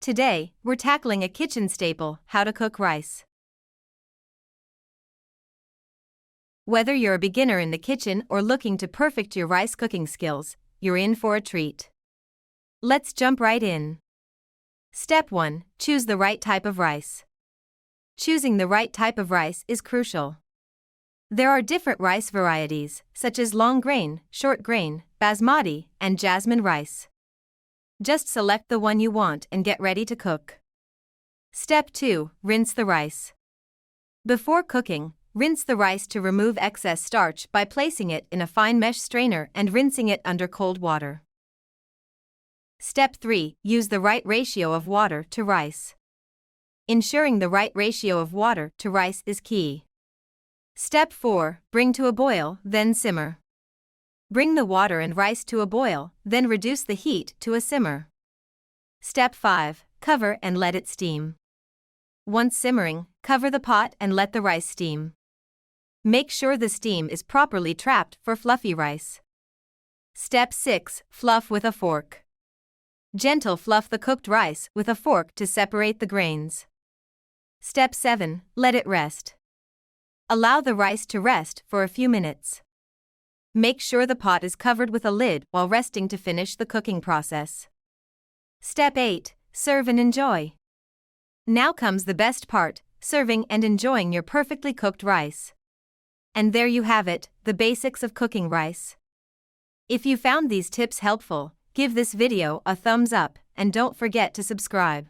Today, we're tackling a kitchen staple: how to cook rice. Whether you're a beginner in the kitchen or looking to perfect your rice cooking skills, you're in for a treat. Let's jump right in. Step 1. Choose the right type of rice. Choosing the right type of rice is crucial. There are different rice varieties, such as long grain, short grain, basmati, and jasmine rice. Just select the one you want and get ready to cook. Step 2. Rinse the rice. Before cooking, rinse the rice to remove excess starch by placing it in a fine mesh strainer and rinsing it under cold water. Step 3. Use the right ratio of water to rice. Ensuring the right ratio of water to rice is key. Step 4. Bring to a boil, then simmer. Bring the water and rice to a boil, then reduce the heat to a simmer. Step 5. Cover and let it steam. Once simmering, cover the pot and let the rice steam. Make sure the steam is properly trapped for fluffy rice. Step 6. Fluff with a fork. Gentle fluff the cooked rice with a fork to separate the grains. Step 7. Let it rest. Allow the rice to rest for a few minutes. Make sure the pot is covered with a lid while resting to finish the cooking process. Step 8. Serve and enjoy. Now comes the best part: serving and enjoying your perfectly cooked rice. And there you have it, the basics of cooking rice. If you found these tips helpful, give this video a thumbs up and don't forget to subscribe.